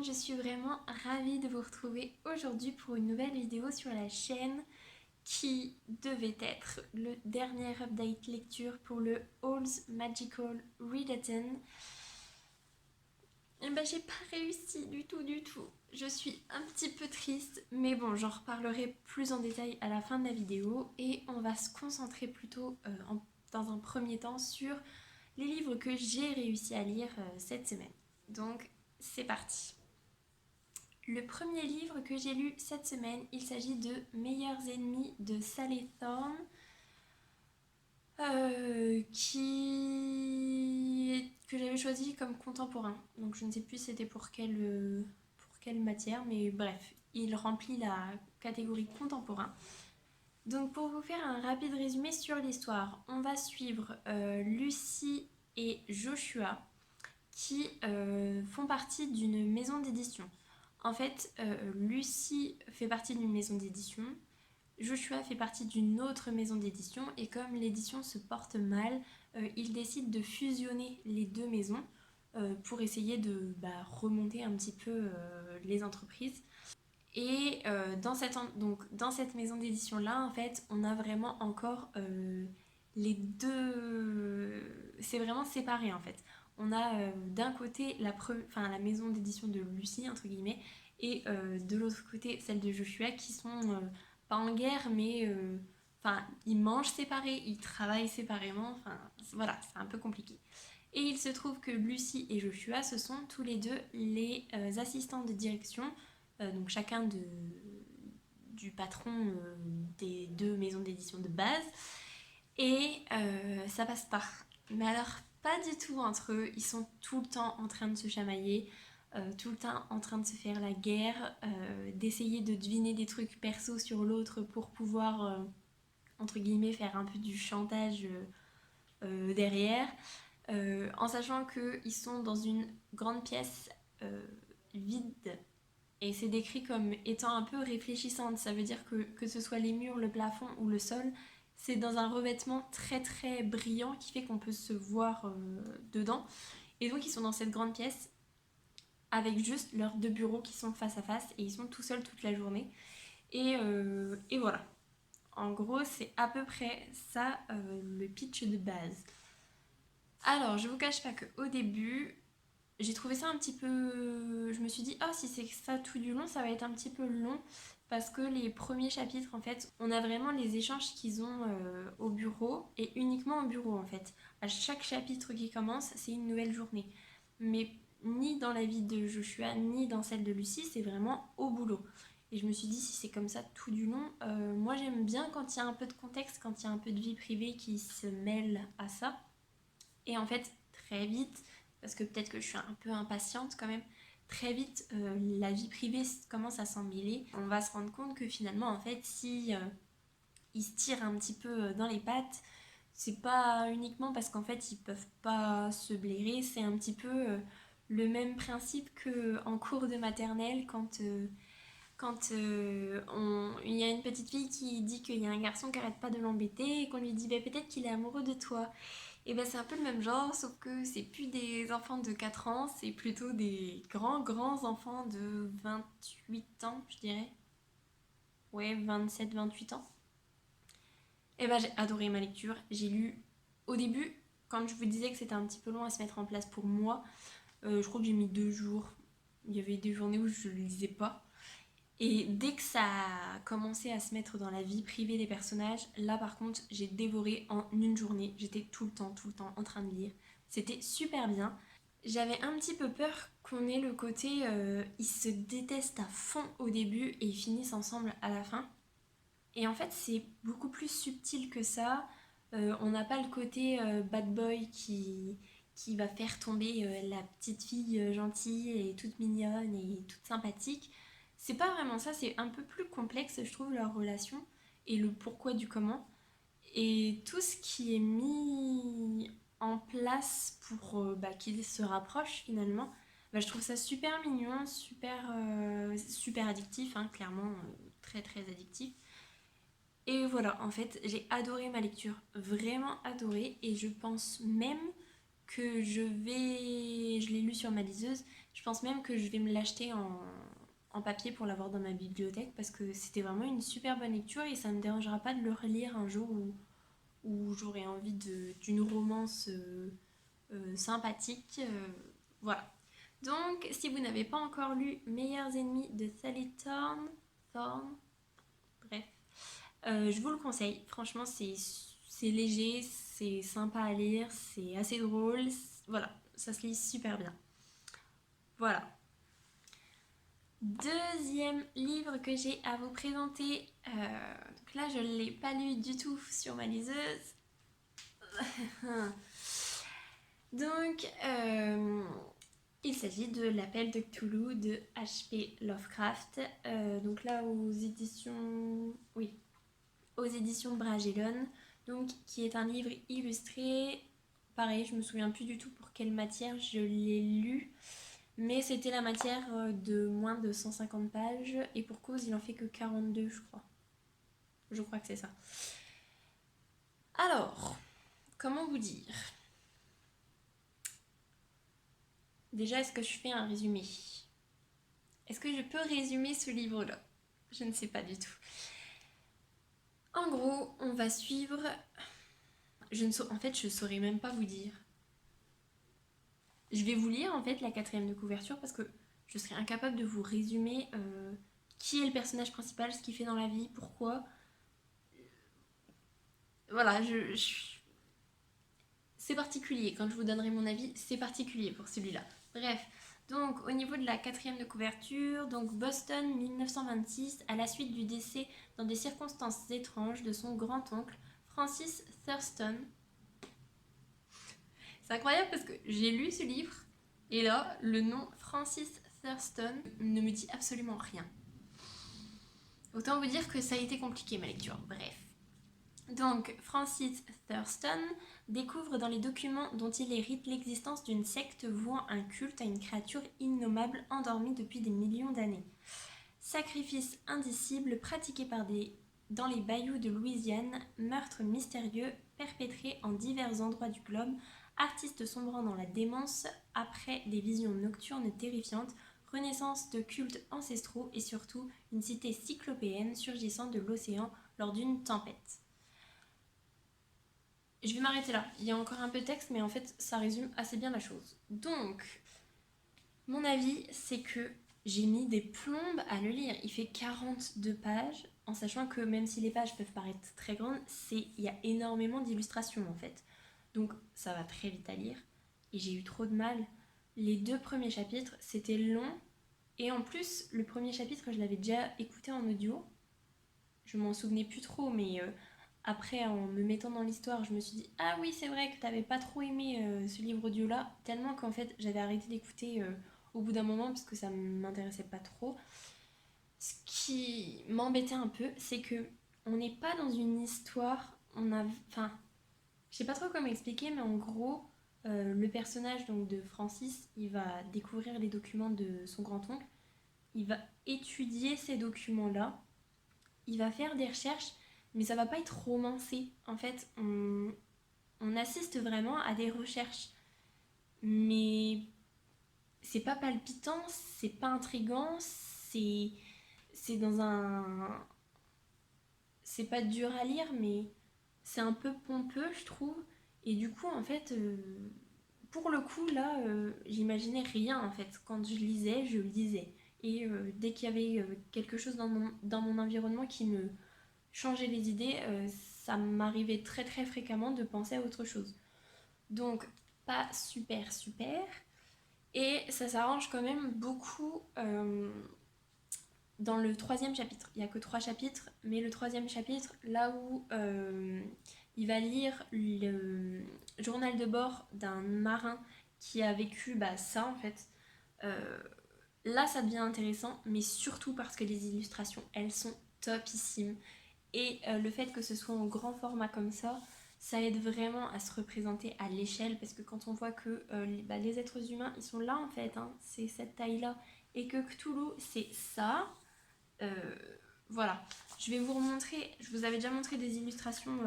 je suis vraiment ravie de vous retrouver aujourd'hui pour une nouvelle vidéo sur la chaîne qui devait être le dernier update lecture pour le All's Magical Readathon. Et ben j'ai pas réussi du tout. Je suis un petit peu triste, mais bon, j'en reparlerai plus en détail à la fin de la vidéo et on va se concentrer plutôt dans un premier temps sur les livres que j'ai réussi à lire cette semaine. Donc c'est parti. Le premier livre que j'ai lu cette semaine, il s'agit de Meilleurs ennemis de Sally Thorne, que j'avais choisi comme contemporain. Donc je ne sais plus c'était pour quelle matière, mais bref, il remplit la catégorie contemporain. Donc pour vous faire un rapide résumé sur l'histoire, on va suivre Lucy et Joshua qui font partie d'une maison d'édition. En fait, Lucy fait partie d'une maison d'édition, Joshua fait partie d'une autre maison d'édition, et comme l'édition se porte mal, ils décident de fusionner les deux maisons pour essayer de remonter un petit peu les entreprises. Et dans cette maison d'édition-là, en fait, on a vraiment encore les deux... C'est vraiment séparé, en fait. On a d'un côté la maison d'édition de Lucie, entre guillemets, et de l'autre côté, celle de Joshua, qui sont pas en guerre, mais... ils mangent séparés, ils travaillent séparément, voilà, c'est un peu compliqué. Et il se trouve que Lucie et Joshua, ce sont tous les deux les assistants de direction, donc chacun du patron des deux maisons d'édition de base. Et ça passe pas. Mais alors, pas du tout entre eux. Ils sont tout le temps en train de se chamailler, tout le temps en train de se faire la guerre, d'essayer de deviner des trucs perso sur l'autre pour pouvoir, entre guillemets, faire un peu du chantage derrière. En sachant qu'ils sont dans une grande pièce vide, et c'est décrit comme étant un peu réfléchissante. Ça veut dire que ce soit les murs, le plafond ou le sol, c'est dans un revêtement très très brillant qui fait qu'on peut se voir dedans. Et donc ils sont dans cette grande pièce avec juste leurs deux bureaux qui sont face à face, et ils sont tout seuls toute la journée. Et voilà. En gros, c'est à peu près ça le pitch de base. Alors, je vous cache pas qu'au début, j'ai trouvé ça un petit peu... Je me suis dit, oh, si c'est ça tout du long, ça va être un petit peu long. Parce que les premiers chapitres, en fait, on a vraiment les échanges qu'ils ont au bureau, et uniquement au bureau, en fait. À chaque chapitre qui commence, c'est une nouvelle journée. Mais ni dans la vie de Joshua, ni dans celle de Lucie, c'est vraiment au boulot. Et je me suis dit, si c'est comme ça tout du long, moi j'aime bien quand il y a un peu de contexte, quand il y a un peu de vie privée qui se mêle à ça. Et en fait, très vite, parce que peut-être que je suis un peu impatiente quand même, très vite, la vie privée commence à s'en mêler. On va se rendre compte que finalement, en fait, si ils se tirent un petit peu dans les pattes, c'est pas uniquement parce qu'en fait, ils peuvent pas se blairer, c'est un petit peu le même principe qu'en cours de maternelle quand il y a une petite fille qui dit qu'il y a un garçon qui arrête pas de l'embêter et qu'on lui dit peut-être qu'il est amoureux de toi. Et ben c'est un peu le même genre, sauf que c'est plus des enfants de 4 ans, c'est plutôt des grands enfants de 28 ans, je dirais. Ouais, 27-28 ans. Et ben j'ai adoré ma lecture. J'ai lu au début, quand je vous disais que c'était un petit peu long à se mettre en place pour moi, je crois que j'ai mis 2 jours. Il y avait des journées où je ne lisais pas. Et dès que ça a commencé à se mettre dans la vie privée des personnages, là par contre, j'ai dévoré en une journée. J'étais tout le temps en train de lire. C'était super bien. J'avais un petit peu peur qu'on ait le côté ils se détestent à fond au début et ils finissent ensemble à la fin. Et en fait, c'est beaucoup plus subtil que ça. On n'a pas le côté bad boy qui va faire tomber la petite fille gentille et toute mignonne et toute sympathique. C'est pas vraiment ça, c'est un peu plus complexe, je trouve, leur relation et le pourquoi du comment. Et tout ce qui est mis en place pour qu'ils se rapprochent finalement, je trouve ça super mignon, super addictif, hein, clairement très très addictif. Et voilà, en fait, j'ai adoré ma lecture, vraiment adoré, et je pense même que je l'ai lu sur ma liseuse. Je pense même que je vais me l'acheter en papier pour l'avoir dans ma bibliothèque parce que c'était vraiment une super bonne lecture et ça ne me dérangera pas de le relire un jour où j'aurai envie d'une romance sympathique. Voilà. Donc, si vous n'avez pas encore lu Meilleurs ennemis de Sally Thorne, bref, je vous le conseille. Franchement, c'est léger, c'est sympa à lire, c'est assez drôle. Voilà, ça se lit super bien. Voilà. Deuxième livre que j'ai à vous présenter. Donc là, je ne l'ai pas lu du tout sur ma liseuse. Donc, il s'agit de L'Appel de Cthulhu de H.P. Lovecraft. Donc là, aux éditions Bragelonne, donc qui est un livre illustré. Pareil, je me souviens plus du tout pour quelle matière je l'ai lu, mais c'était la matière de moins de 150 pages et pour cause, il en fait que 42, je crois. Je crois que c'est ça. Alors, comment vous dire ? Déjà, est-ce que je fais un résumé ? Est-ce que je peux résumer ce livre-là ? Je ne sais pas du tout. En gros, on va suivre... En fait, je saurais même pas vous dire. Je vais vous lire en fait la 4e de couverture parce que je serais incapable de vous résumer qui est le personnage principal, ce qu'il fait dans la vie, pourquoi. Voilà, c'est particulier. Quand je vous donnerai mon avis, c'est particulier pour celui-là. Bref, donc au niveau de la 4e de couverture, donc Boston 1926, à la suite du décès dans des circonstances étranges de son grand-oncle Francis Thurston. C'est incroyable parce que j'ai lu ce livre et là, le nom Francis Thurston ne me dit absolument rien. Autant vous dire que ça a été compliqué ma lecture. Bref. Donc, Francis Thurston découvre dans les documents dont il hérite l'existence d'une secte vouant un culte à une créature innommable endormie depuis des millions d'années. Sacrifices indicibles pratiqués dans les bayous de Louisiane, meurtres mystérieux perpétrés en divers endroits du globe, artistes sombrant dans la démence après des visions nocturnes terrifiantes, renaissance de cultes ancestraux et surtout une cité cyclopéenne surgissant de l'océan lors d'une tempête. Je vais m'arrêter là. Il y a encore un peu de texte, mais en fait, ça résume assez bien la chose. Donc, mon avis, c'est que j'ai mis des plombes à le lire. Il fait 42 pages, en sachant que même si les pages peuvent paraître très grandes, il y a énormément d'illustrations en fait. Donc, ça va très vite à lire. Et j'ai eu trop de mal. Les 2 premiers chapitres, c'était long. Et en plus, le premier chapitre, je l'avais déjà écouté en audio. Je m'en souvenais plus trop, mais... Après, en me mettant dans l'histoire, je me suis dit ah oui, c'est vrai que t'avais pas trop aimé ce livre audio-là, tellement qu'en fait, j'avais arrêté d'écouter au bout d'un moment parce que ça m'intéressait pas trop. Ce qui m'embêtait un peu, c'est que on n'est pas dans une histoire, enfin, je sais pas trop comment expliquer, mais en gros, le personnage donc de Francis, il va découvrir les documents de son grand-oncle, il va étudier ces documents-là, il va faire des recherches mais ça va pas être romancé. En fait, on assiste vraiment à des recherches. Mais c'est pas palpitant, c'est pas intriguant, c'est dans un... C'est pas dur à lire, mais c'est un peu pompeux, je trouve. Et du coup, en fait, pour le coup, là, j'imaginais rien, en fait. Quand je lisais, je lisais. Et dès qu'il y avait quelque chose dans mon environnement qui me changer les idées, ça m'arrivait très très fréquemment de penser à autre chose. Donc, pas super super. Et ça s'arrange quand même beaucoup dans le 3e chapitre. Il n'y a que 3 chapitres, mais le 3e chapitre, là où il va lire le journal de bord d'un marin qui a vécu ça en fait. Là, ça devient intéressant, mais surtout parce que les illustrations, elles sont topissimes. Et le fait que ce soit en grand format comme ça aide vraiment à se représenter à l'échelle parce que quand on voit que les êtres humains, ils sont là en fait, hein, c'est cette taille-là, et que Cthulhu, c'est ça, voilà. Je vais vous remontrer, je vous avais déjà montré des illustrations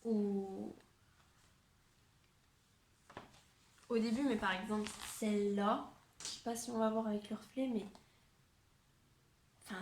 au au début, mais par exemple celle-là, je sais pas si on va voir avec le reflet, mais enfin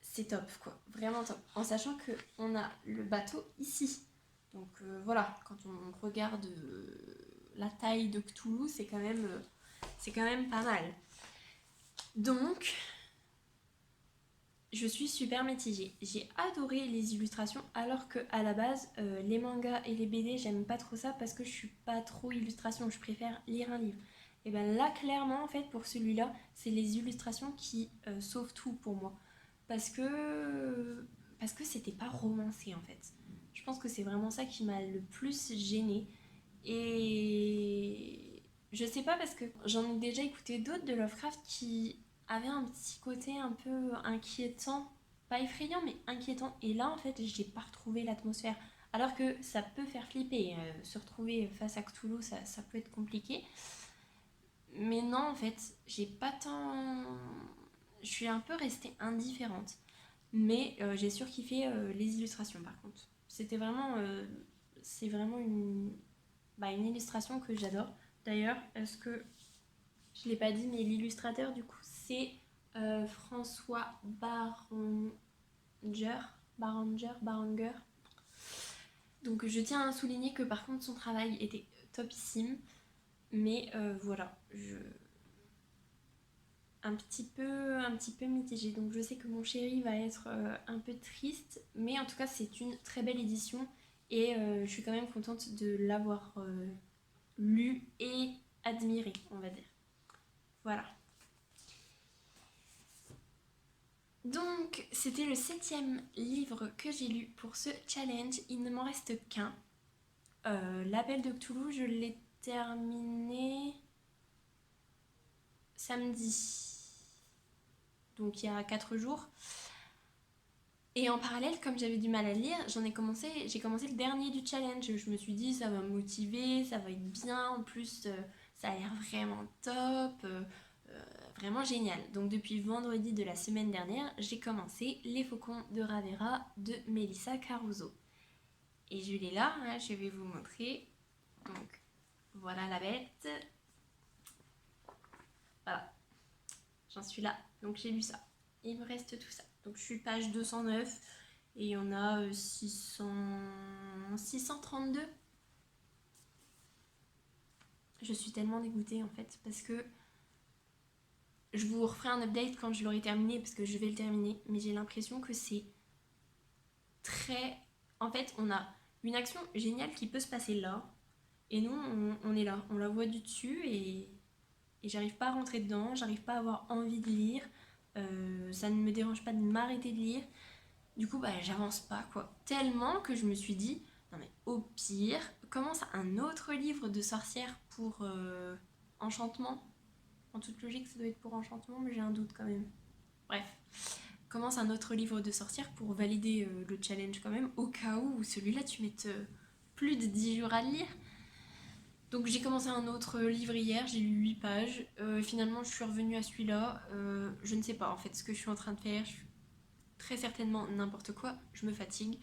c'est top quoi, vraiment top. En sachant que on a le bateau ici, donc voilà, quand on regarde la taille de Cthulhu, c'est quand même pas mal. Donc je suis super mitigée. J'ai adoré les illustrations alors que à la base les mangas et les BD j'aime pas trop ça parce que je suis pas trop illustration, je préfère lire un livre. Et ben là clairement en fait pour celui-là c'est les illustrations qui sauvent tout pour moi parce que c'était pas romancé en fait. Je pense que c'est vraiment ça qui m'a le plus gênée et je sais pas parce que j'en ai déjà écouté d'autres de Lovecraft qui avait un petit côté un peu inquiétant, pas effrayant mais inquiétant. Et là en fait j'ai pas retrouvé l'atmosphère. Alors que ça peut faire flipper, se retrouver face à Cthulhu ça peut être compliqué. Mais non en fait j'ai pas tant... Je suis un peu restée indifférente. Mais j'ai surkiffé les illustrations par contre. C'était vraiment... c'est vraiment une illustration que j'adore. D'ailleurs, est-ce que je l'ai pas dit, mais l'illustrateur du coup c'est François Baranger. Donc je tiens à souligner que par contre son travail était topissime, mais voilà, un petit peu mitigée. Donc je sais que mon chéri va être un peu triste, mais en tout cas c'est une très belle édition et je suis quand même contente de l'avoir lu et admiré, on va dire. Voilà. Donc, c'était le 7e livre que j'ai lu pour ce challenge. Il ne m'en reste qu'un. L'appel de Cthulhu, je l'ai terminé samedi. Donc, il y a 4 jours. Et en parallèle, comme j'avais du mal à lire, j'ai commencé le dernier du challenge. Je me suis dit, ça va me motiver, ça va être bien. En plus, ça a l'air vraiment top. Vraiment génial. Donc depuis vendredi de la semaine dernière, j'ai commencé Les Faucons de Ravera de Melissa Caruso. Et je l'ai là, hein, je vais vous montrer. Donc voilà la bête. Voilà, j'en suis là. Donc j'ai lu ça. Il me reste tout ça. Donc je suis page 209 et il y en a 632. Je suis tellement dégoûtée en fait parce que je vous referai un update quand je l'aurai terminé parce que je vais le terminer. Mais j'ai l'impression que c'est très... En fait, on a une action géniale qui peut se passer là. Et nous, on est là. On la voit du dessus et j'arrive pas à rentrer dedans. J'arrive pas à avoir envie de lire. Ça ne me dérange pas de m'arrêter de lire. Du coup, j'avance pas, quoi. Tellement que je me suis dit, non mais au pire, commence un autre livre de sorcière pour enchantement. En toute logique, ça doit être pour enchantement, mais j'ai un doute quand même. Bref, commence un autre livre de sorcière pour valider le challenge quand même, au cas où celui-là tu mettes plus de 10 jours à le lire. Donc j'ai commencé un autre livre hier, j'ai lu 8 pages. Finalement, je suis revenue à celui-là. Je ne sais pas en fait ce que je suis en train de faire. Je suis très certainement n'importe quoi. Je me fatigue.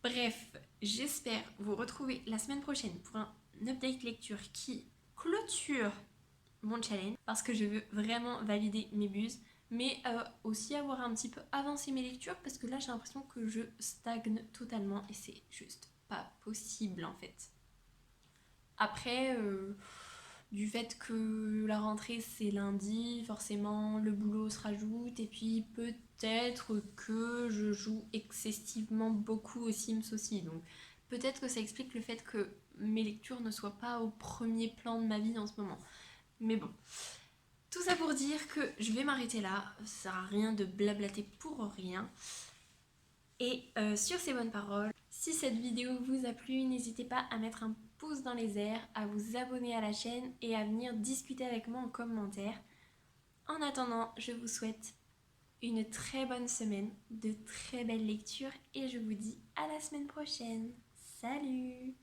Bref, j'espère vous retrouver la semaine prochaine pour un update lecture qui clôture mon challenge parce que je veux vraiment valider mes buses mais aussi avoir un petit peu avancé mes lectures parce que là j'ai l'impression que je stagne totalement et c'est juste pas possible en fait. Après, du fait que la rentrée c'est lundi, forcément le boulot se rajoute et puis peut-être que je joue excessivement beaucoup aux Sims aussi. Donc peut-être que ça explique le fait que mes lectures ne soient pas au premier plan de ma vie en ce moment. Mais bon, tout ça pour dire que je vais m'arrêter là. Ça sert à rien de blablater pour rien. Et sur ces bonnes paroles, si cette vidéo vous a plu, n'hésitez pas à mettre un pouce dans les airs, à vous abonner à la chaîne et à venir discuter avec moi en commentaire. En attendant, je vous souhaite une très bonne semaine, de très belles lectures et je vous dis à la semaine prochaine. Salut!